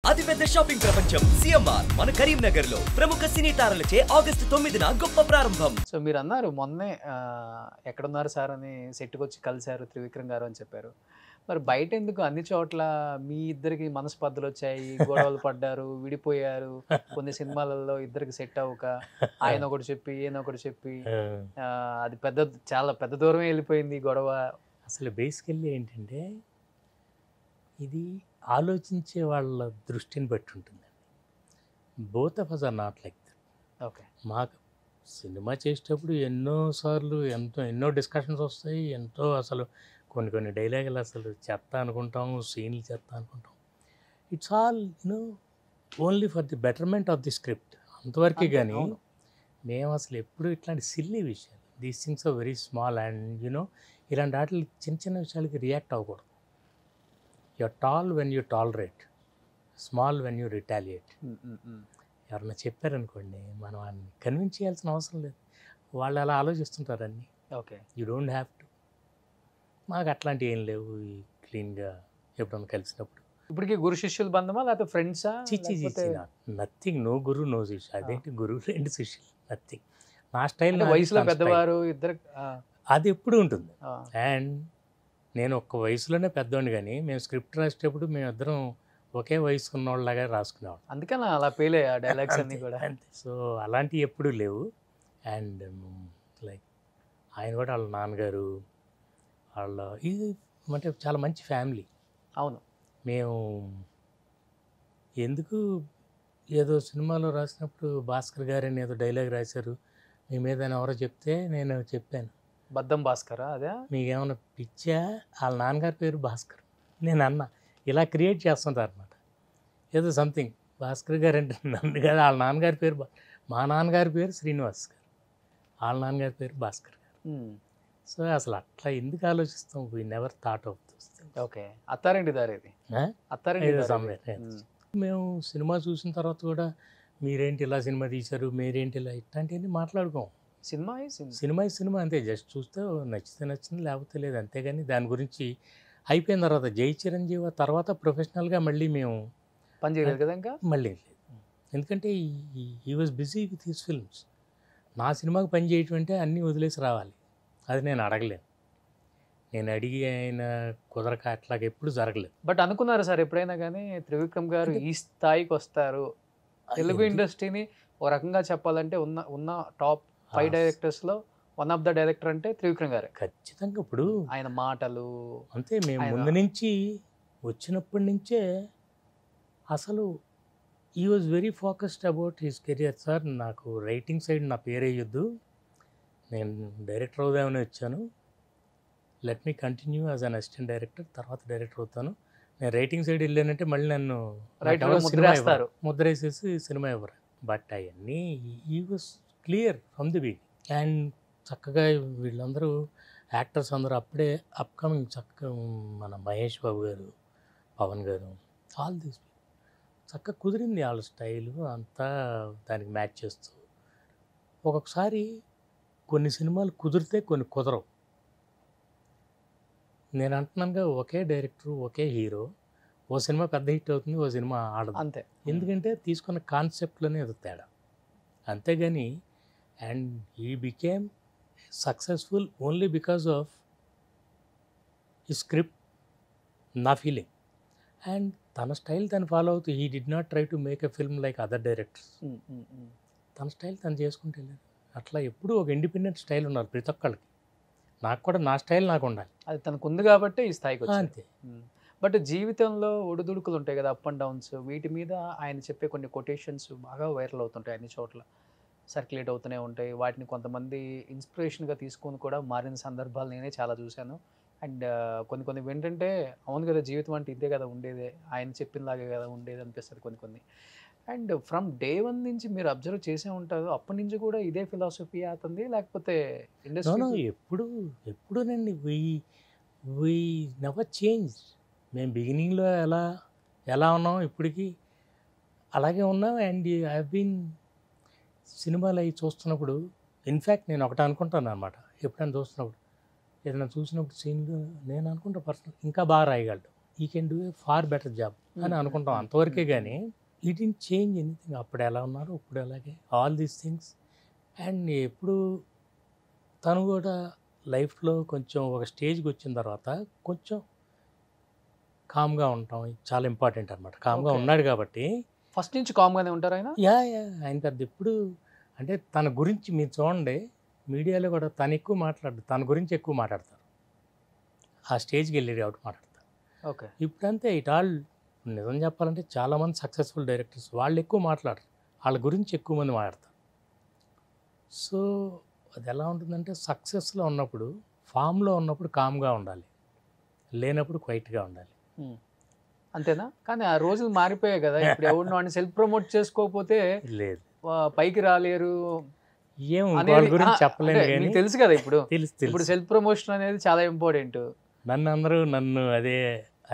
అతిపెద్ద షాపింగ్ ప్రపంచం సిఎంఆర్ మన కరీంనగర్ లో ప్రముఖ సినీ తారలచే ఆగస్టు 9న గొప్ప ప్రారంభం. సో మీరు అన్నారు మొన్నే ఎక్కడున్నారు సార్ అని సెట్కి వచ్చి కలిశారు త్రివిక్రమ్ గారు అని చెప్పారు. మరి బయట ఎందుకు అన్ని చోట్ల మీ ఇద్దరికి మనస్పర్ధలు వచ్చాయి, గొడవలు పడ్డారు, విడిపోయారు, కొన్ని సినిమాలలో ఇద్దరికి సెట్ అవ్వక ఆయన ఒకటి చెప్పి ఈయన ఒకటి చెప్పి అది చాలా పెద్ద దూరమే వెళ్ళిపోయింది ఈ గొడవ. అసలు బేసికల్లీ ఏంటంటే ఇది ఆలోచించే వాళ్ళ దృష్టిని బట్టి ఉంటుందండి. Both of us are not like that. Okay, మాకు సినిమా చేసేటప్పుడు ఎన్నోసార్లు ఎన్నో డిస్కషన్స్ వస్తాయి. అసలు కొన్ని డైలాగులు అసలు చెత్త అనుకుంటాం, సీన్లు చెత్త అనుకుంటాం. It's all only for the betterment of the script అంతవరకే. కానీ మేము అసలు ఎప్పుడు ఇట్లాంటి సిల్లీ విషయాలు, these things are very small and ఇలాంటి వాటికి చిన్న విషయాలకి రియాక్ట్ అవ్వకూడదు. You're tall when you tolerate, small when you retaliate. ఎవరన్నా చెప్పారనుకోండి, మనం వాళ్ళని కన్విన్స్ చేయాల్సిన అవసరం లేదు. వాళ్ళు అలా ఆలోచిస్తుంటారన్నీ. Okay, you don't have to. మాకు అట్లాంటివి ఏం లేవు. క్లీన్గా ఎప్పుడన్నా కలిసినప్పుడు ఇప్పటికి గురు శిష్యుల బంధమా లేకపోతే ఫ్రెండ్సా? చిచ్చి నథింగ్. నో గురు నో శిష్యు. అదేంటి గురువు రెండు శిష్యులు? నథింగ్. నా స్టైల్ వయసులో పెద్దవారు ఇద్దరు, అది ఎప్పుడు ఉంటుంది. అండ్ నేను ఒక్క వయసులోనే పెద్దవాడిని, కానీ మేము స్క్రిప్ట్ రాసేటప్పుడు మేమిద్దరం ఒకే వయసు ఉన్నవాళ్ళలాగా రాసుకునేవాళ్ళం. అందుకని అలా పేలే ఆ డైలాగ్స్ అన్నీ కూడా. అంతే. సో అలాంటివి ఎప్పుడూ లేవు. అండ్ లైక్ ఆయన కూడా వాళ్ళ నాన్నగారు ఇది అంటే చాలా మంచి ఫ్యామిలీ. అవును, మేము ఎందుకు ఏదో సినిమాలో రాసినప్పుడు భాస్కర్ గారని ఏదో డైలాగ్ రాశారు, మీ మీద ఎవరో చెప్తే నేను చెప్పాను, బద్దం భాస్కరా అదే, మీకేమైనా పిచ్చా, వాళ్ళ నాన్నగారి పేరు భాస్కర్. నేను అన్న ఇలా క్రియేట్ చేస్తుంటారు అనమాట. ఏదో సంథింగ్ భాస్కర్ గారు అంటే నన్ను కాదు, వాళ్ళ నాన్నగారి పేరు మా నాన్నగారి పేరు శ్రీనివాస్ గారు, వాళ్ళ నాన్నగారి పేరు భాస్కర్ గారు. సో అసలు అట్లా ఎందుకు ఆలోచిస్తాం? We never thought of this. Okay, Attarinti Daari ఇది. అత్తారింటి మేము సినిమా చూసిన తర్వాత కూడా మీరేంటి ఇలా సినిమా తీశారు, మీరేంటి ఇలా, ఇట్లాంటివన్నీ మాట్లాడుకోం. సినిమా అంతే. జస్ట్ చూస్తే నచ్చితే నచ్చింది, లేకపోతే లేదు, అంతేగాని దాని గురించి అయిపోయిన తర్వాత జై చిరంజీవి తర్వాత ప్రొఫెషనల్గా మళ్ళీ మేము పని చేయలేదు కదా ఇంకా. మళ్ళీ లేదు, ఎందుకంటే ఈ was busy with his films. నా సినిమాకి పని చేయటం అంటే అన్నీ వదిలేసి రావాలి, అది నేను అడగలేను. నేను అడిగి ఆయన కుదరక అట్లాగ ఎప్పుడు జరగలేదు. బట్ అనుకున్నారు సార్ ఎప్పుడైనా కానీ త్రివిక్రమ్ గారు ఈ స్థాయికి వస్తారు, తెలుగు ఇండస్ట్రీని ఒక రకంగా చెప్పాలంటే ఉన్న టాప్ 5 డైరెక్టర్స్లో వన్ ఆఫ్ ద డైరెక్టర్ అంటే త్రివిక్రమ్ గారే ఖచ్చితంగా. ఇప్పుడు ఆయన మాటలు అంతే. మేము ముందు నుంచి వచ్చినప్పటి నుంచే అసలు ఈ was very focused about his career. Sir నాకు రైటింగ్ సైడ్ నా పేరేయొద్దు, నేను డైరెక్టర్ అవుదామని వచ్చాను, let me continue as an assistant director, తర్వాత డైరెక్టర్ అవుతాను. నేను రైటింగ్ సైడ్ వెళ్ళానంటే మళ్ళీ నన్ను ముద్రేసేసి సినిమా ఇవ్వరు. బట్ అవన్నీ ఈ was clear from the beginning. And చక్కగా వీళ్ళందరూ యాక్టర్స్ అందరూ అప్పుడే అప్కమింగ్, చక్కగా మన మహేష్ బాబు గారు, పవన్ గారు, ఆల్ దీస్ చక్కగా కుదిరింది వాళ్ళ స్టైలు అంతా, దానికి మ్యాచ్ చేస్తూ. ఒక్కొక్కసారి కొన్ని సినిమాలు కుదిరితే కొన్ని కుదరవు. నేను అంటున్నానుగా, ఒకే డైరెక్టరు ఒకే హీరో, ఓ సినిమా పెద్ద హిట్ అవుతుంది, ఓ సినిమా ఆడదు అంతే. ఎందుకంటే తీసుకున్న కాన్సెప్ట్లోనే అది తేడా, అంతేగాని. And he became successful only because of ఈ స్క్రిప్ట్, నా ఫీలింగ్. అండ్ తన స్టైల్ తను ఫాలో అవుతూ, he did not try to make a film like other directors. తన స్టైల్ తను చేసుకుంటూ వెళ్ళారు. అట్లా ఎప్పుడూ ఒక ఇండిపెండెంట్ స్టైల్ ఉన్నారు ప్రతి ఒక్కళ్ళకి. నాకు కూడా నా స్టైల్ నాకు ఉండాలి, అది తనకు ఉంది కాబట్టి ఈ స్థాయికి వచ్చింది అంతే. బట్ జీవితంలో ఒడిదుడుకులు ఉంటాయి కదా, అప్ అండ్ డౌన్స్, వీటి మీద ఆయన చెప్పే కొన్ని కొటేషన్స్ బాగా వైరల్ అవుతుంటాయి, అన్ని చోట్ల సర్క్యులేట్ అవుతూనే ఉంటాయి. వాటిని కొంతమంది ఇన్స్పిరేషన్గా తీసుకొని కూడా మారిన సందర్భాలు నేనే చాలా చూశాను. అండ్ కొన్ని ఏంటంటే, అవును కదా జీవితం అంటే ఇదే కదా ఉండేదే, ఆయన చెప్పినలాగే కదా ఉండేది అనిపిస్తుంది కొన్ని. అండ్ ఫ్రమ్ డే 1 నుంచి మీరు అబ్జర్వ్ చేసే ఉంటారు, అప్పటి నుంచి కూడా ఇదే ఫిలాసఫీ అవుతుంది, లేకపోతే ఇండస్ట్రీ ఎప్పుడునండి వీ నెవర్ చేంజ్. మేము బిగినింగ్లో ఎలా ఉన్నాం ఇప్పటికీ అలాగే ఉన్నాం. అండ్ ఐ హ్యావ్ బీన్ సినిమాలు అవి చూస్తున్నప్పుడు, ఇన్ఫ్యాక్ట్ నేను ఒకటి అనుకుంటాను అనమాట, ఎప్పుడైనా చూస్తున్నప్పుడు ఏదైనా చూసినప్పుడు సీన్లు నేను అనుకుంటా పర్సనల్ ఇంకా బాగా రాయగలడు, he can do a far better job అని అనుకుంటాం, అంతవరకే. కానీ ఈ డింట్ చేంజ్ ఎనీథింగ్. అప్పుడు ఎలా ఉన్నారు ఇప్పుడు అలాగే, ఆల్ దీస్ థింగ్స్. అండ్ ఎప్పుడు తను కూడా లైఫ్లో కొంచెం ఒక స్టేజ్కి వచ్చిన తర్వాత కొంచెం కామ్గా ఉంటాం చాలా ఇంపార్టెంట్ అనమాట. కామ్గా ఉన్నాడు కాబట్టి ఫస్ట్ నుంచి కామ్గానే ఉంటారు ఆయన. ఆయన పెద్ద ఎప్పుడు అంటే తన గురించి మీరు చూడండి, మీడియాలో కూడా తను ఎక్కువ మాట్లాడు, తన గురించి ఎక్కువ మాట్లాడతారు. ఆ స్టేజ్కి వెళ్ళి కాబట్టి మాట్లాడతారు. ఓకే. ఇప్పుడంతే ఇట్ ఆల్ నిజం చెప్పాలంటే చాలామంది సక్సెస్ఫుల్ డైరెక్టర్స్ వాళ్ళు ఎక్కువ మాట్లాడరు, వాళ్ళ గురించి ఎక్కువ మంది మాట్లాడతారు. సో అది ఎలా ఉంటుందంటే సక్సెస్లో ఉన్నప్పుడు, ఫామ్లో ఉన్నప్పుడు కామ్గా ఉండాలి, లేనప్పుడు క్వైట్గా ఉండాలి. అంతేనా? కానీ ఆ రోజులు మారిపోయాయి కదా. ఇప్పుడు ఎవరిని వాడిని సెల్ఫ్ ప్రమోట్ చేసుకోకపోతే లేదు, పైకి రాలేరు ఏం వాళ్ళ గురించి చెప్పలేను. కానీ తెలుసు కదా ఇప్పుడు తెలుసు ఇప్పుడు సెల్ఫ్ ప్రమోషన్ అనేది చాలా ఇంపార్టెంట్. నన్ను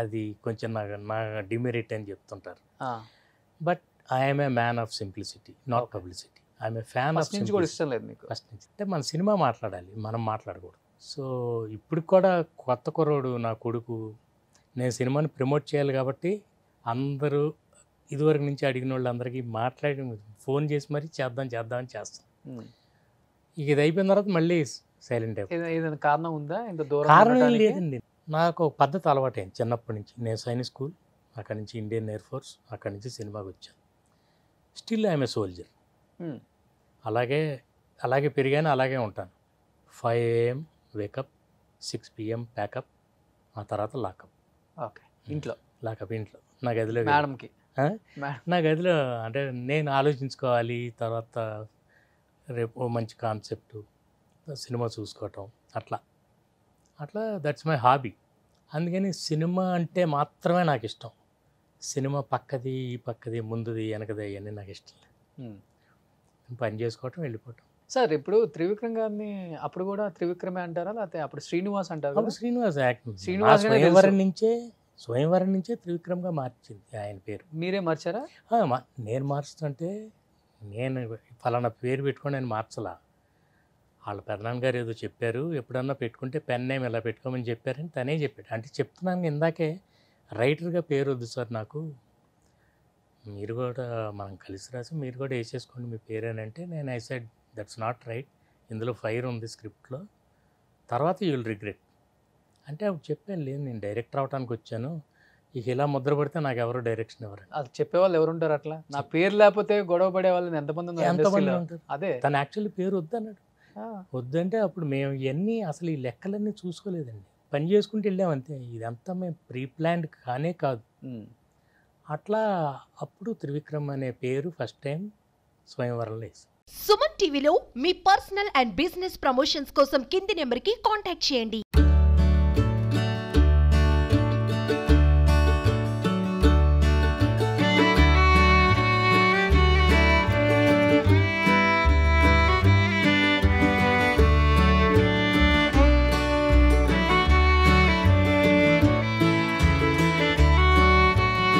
అది కొంచెం నా డిమెరిట్ అని చెప్తుంటారు. But I'm a man of simplicity, not publicity. I'm a fan of నుంచి కూడా ఇష్టం లేదు మీకు ఫస్ట్ నుంచి. అంటే మన సినిమా మాట్లాడాలి, మనం మాట్లాడకూడదు. సో ఇప్పుడు కూడా కొత్త కుర్రోడు నా కొడుకు, నేను సినిమాని ప్రమోట్ చేయాలి కాబట్టి అందరూ ఇదివరకు నుంచి అడిగిన వాళ్ళందరికీ మాట్లాడి ఫోన్ చేసి మరీ చేద్దామని చేస్తాను. ఇక ఇది అయిపోయిన తర్వాత మళ్ళీ సైలెంట్ అయిపోయింది. ఏదైనా కారణం ఉందా ఇంత దూరం? కారణం లేదండి, నాకు ఒక పద్ధతి అలవాటైంది చిన్నప్పటి నుంచి. నేను సైనిక్ స్కూల్, అక్కడి నుంచి ఇండియన్ ఎయిర్ ఫోర్స్, అక్కడి నుంచి సినిమాకి వచ్చాను. Still I'm a soldier. అలాగే పెరిగాను, అలాగే ఉంటాను. 5 AM వేకప్, 6 PM ప్యాకప్, ఆ తర్వాత లాకప్. ఓకే. ఇంట్లో నా గదిలో మేడంకి నా గదిలో అంటే నేను ఆలోచించుకోవాలి, తర్వాత రేపు మంచి కాన్సెప్ట్ సినిమా చూసుకోవటం, అట్లా దట్స్ మై హాబీ. అందుకని సినిమా అంటే మాత్రమే నాకు ఇష్టం. సినిమా పక్కది ఈ పక్కది ముందుది వెనకది అవన్నీ నాకు ఇష్టం లేదు. పని చేసుకోవటం, వెళ్ళిపోవటం. సార్ ఇప్పుడు త్రివిక్రమ్ గారిని అప్పుడు కూడా త్రివిక్రమే అంటారా, లేకపోతే అప్పుడు శ్రీనివాస్ అంటారు? అప్పుడు శ్రీనివాస్ యాక్టింగ్. శ్రీనివాస్ స్వయంవరం నుంచే త్రివిక్రమ్గా మార్చింది ఆయన పేరు. మీరే మార్చారా? నేను మార్చుతుంటే నేను ఫలానా పేరు పెట్టుకొని నేను మార్చలా. వాళ్ళ పెదనాన్నగారు ఏదో చెప్పారు, ఎప్పుడన్నా పెట్టుకుంటే పెన్ నేమ్ ఇలా పెట్టుకోమని చెప్పారని తనే చెప్పాడు. అంటే చెప్తున్నాను ఇందాకే, రైటర్గా పేరు వద్దు సార్ నాకు, మీరు కూడా మనం కలిసి రాసి మీరు కూడా వేసేసుకోండి మీ పేరు అని అంటే, నేను I said that's not right, ఇందులో ఫైర్ ఉంది స్క్రిప్ట్లో, తర్వాత యూ విల్ రిగ్రెట్ అంటే అప్పుడు చెప్పాను. లేదు, నేను డైరెక్టర్ అవడానికి వచ్చాను, ఇక ఇలా ముద్ర పడితే నాకు ఎవరు డైరెక్షన్ ఎవరు. అది చెప్పేవాళ్ళు ఎవరుంటారు అట్లా? నా పేరు లేకపోతే గొడవ పడే వాళ్ళు ఎంతమంది ఉంటారు. అదే తను యాక్చువల్లీ పేరు వద్దన్నాడు. వద్దంటే అప్పుడు మేము ఇవన్నీ అసలు ఈ లెక్కలన్నీ చూసుకోలేదండి, పని చేసుకుంటూ వెళ్ళాం అంతే. ఇదంతా మేము ప్రీ ప్లాన్డ్ కానే కాదు. అట్లా అప్పుడు త్రివిక్రమ్ అనే పేరు ఫస్ట్ టైం స్వయంవరంలో వేసాం. సుమన్ టీవీలో మీ పర్సనల్ అండ్ బిజినెస్ ప్రమోషన్స్ కోసం కింది నెంబర్కి కాంటాక్ట్ చేయండి.